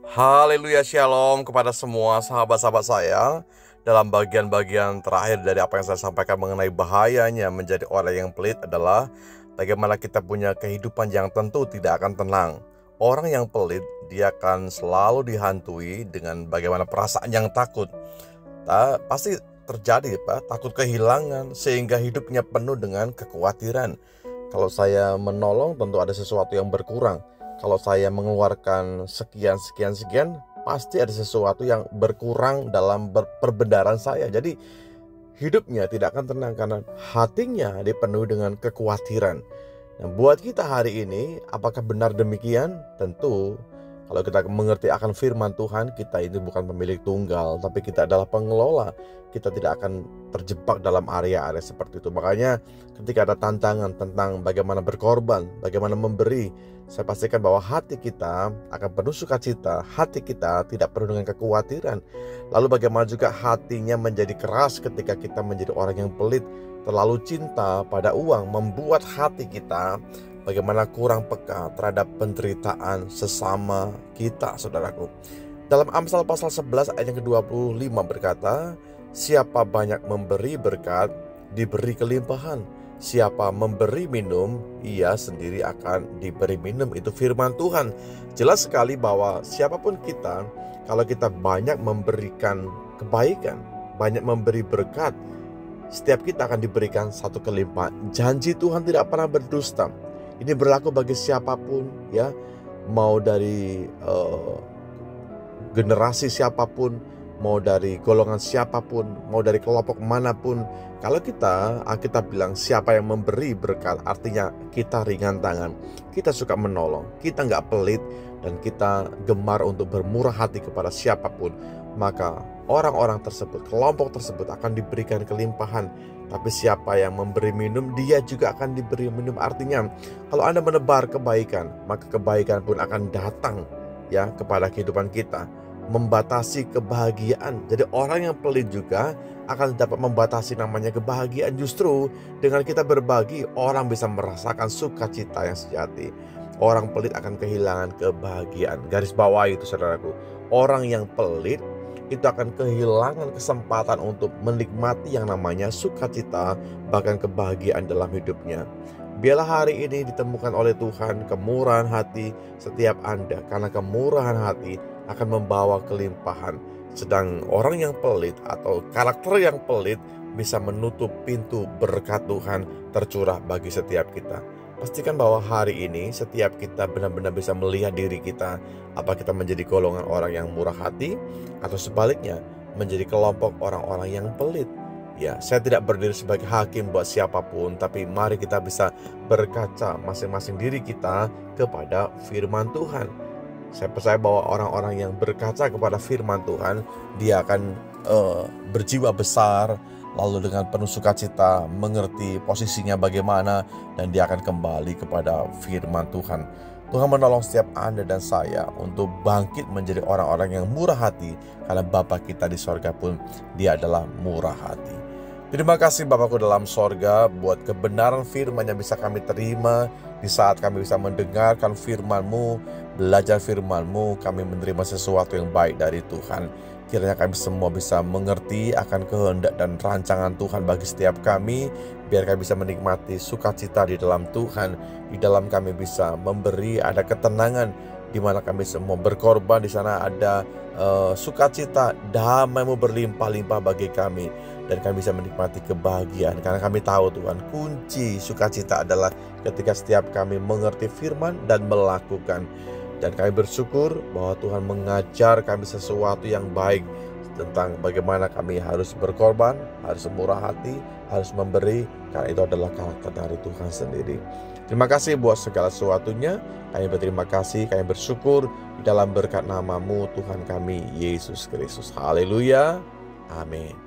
Haleluya, shalom kepada semua sahabat-sahabat saya. Dalam bagian-bagian terakhir dari apa yang saya sampaikan mengenai bahayanya menjadi orang yang pelit adalah bagaimana kita punya kehidupan yang tentu tidak akan tenang. Orang yang pelit, dia akan selalu dihantui dengan bagaimana perasaan yang takut. Pasti terjadi, takut kehilangan sehingga hidupnya penuh dengan kekhawatiran. Kalau saya menolong, tentu ada sesuatu yang berkurang. Kalau saya mengeluarkan sekian, pasti ada sesuatu yang berkurang dalam perbendaharaan saya. Jadi hidupnya tidak akan tenang karena hatinya dipenuhi dengan kekhawatiran. Nah, buat kita hari ini, apakah benar demikian? Tentu, kalau kita mengerti akan firman Tuhan, kita ini bukan pemilik tunggal, tapi kita adalah pengelola. Kita tidak akan terjebak dalam area-area seperti itu. Makanya ketika ada tantangan tentang bagaimana berkorban, bagaimana memberi, saya pastikan bahwa hati kita akan penuh sukacita, hati kita tidak penuh dengan kekhawatiran. Lalu bagaimana juga hatinya menjadi keras ketika kita menjadi orang yang pelit, terlalu cinta pada uang, membuat hati kita bagaimana kurang peka terhadap penderitaan sesama kita, saudaraku. Dalam Amsal pasal 11 ayat yang ke-25 berkata, siapa banyak memberi berkat, diberi kelimpahan. Siapa memberi minum, ia sendiri akan diberi minum. Itu firman Tuhan. Jelas sekali bahwa siapapun kita, kalau kita banyak memberikan kebaikan, banyak memberi berkat, setiap kita akan diberikan satu kelimpahan. Janji Tuhan tidak pernah berdusta. Ini berlaku bagi siapapun, ya, mau dari generasi siapapun, mau dari golongan siapapun, mau dari kelompok manapun. Kalau kita bilang siapa yang memberi berkat, artinya kita ringan tangan, kita suka menolong, kita nggak pelit, dan kita gemar untuk bermurah hati kepada siapapun, maka orang-orang tersebut, kelompok tersebut akan diberikan kelimpahan. Tapi siapa yang memberi minum, dia juga akan diberi minum. Artinya, kalau Anda menebar kebaikan, maka kebaikan pun akan datang, ya, kepada kehidupan kita, membatasi kebahagiaan. Jadi orang yang pelit juga akan dapat membatasi namanya kebahagiaan. Justru dengan kita berbagi, orang bisa merasakan sukacita yang sejati. Orang pelit akan kehilangan kebahagiaan. Garis bawah itu, saudaraku. Orang yang pelit itu akan kehilangan kesempatan untuk menikmati yang namanya sukacita, bahkan kebahagiaan dalam hidupnya. Biarlah hari ini ditemukan oleh Tuhan kemurahan hati setiap Anda, karena kemurahan hati akan membawa kelimpahan. Sedang orang yang pelit atau karakter yang pelit bisa menutup pintu berkat Tuhan tercurah bagi setiap kita. Pastikan bahwa hari ini setiap kita benar-benar bisa melihat diri kita, apa kita menjadi golongan orang yang murah hati, atau sebaliknya menjadi kelompok orang-orang yang pelit. Ya, saya tidak berdiri sebagai hakim buat siapapun, tapi mari kita bisa berkaca masing-masing diri kita kepada firman Tuhan. Saya percaya bahwa orang-orang yang berkaca kepada firman Tuhan, dia akan berjiwa besar, lalu dengan penuh sukacita mengerti posisinya bagaimana, dan dia akan kembali kepada firman Tuhan. Tuhan menolong setiap Anda dan saya untuk bangkit menjadi orang-orang yang murah hati, karena Bapa kita di sorga pun dia adalah murah hati. Terima kasih Bapakku dalam sorga buat kebenaran firman yang bisa kami terima. Di saat kami bisa mendengarkan firman-Mu, belajar firman-Mu, kami menerima sesuatu yang baik dari Tuhan. Kiranya kami semua bisa mengerti akan kehendak dan rancangan Tuhan bagi setiap kami. Biar kami bisa menikmati sukacita di dalam Tuhan. Di dalam kami bisa memberi, ada ketenangan, di mana kami semua berkorban. Di sana ada sukacita, damai-Mu berlimpah-limpah bagi kami. Dan kami bisa menikmati kebahagiaan, karena kami tahu Tuhan, kunci sukacita adalah ketika setiap kami mengerti firman dan melakukan. Dan kami bersyukur bahwa Tuhan mengajar kami sesuatu yang baik tentang bagaimana kami harus berkorban, harus murah hati, harus memberi, karena itu adalah karakter dari Tuhan sendiri. Terima kasih buat segala sesuatunya. Kami berterima kasih, kami bersyukur di dalam berkat nama-Mu Tuhan kami Yesus Kristus. Haleluya, amin.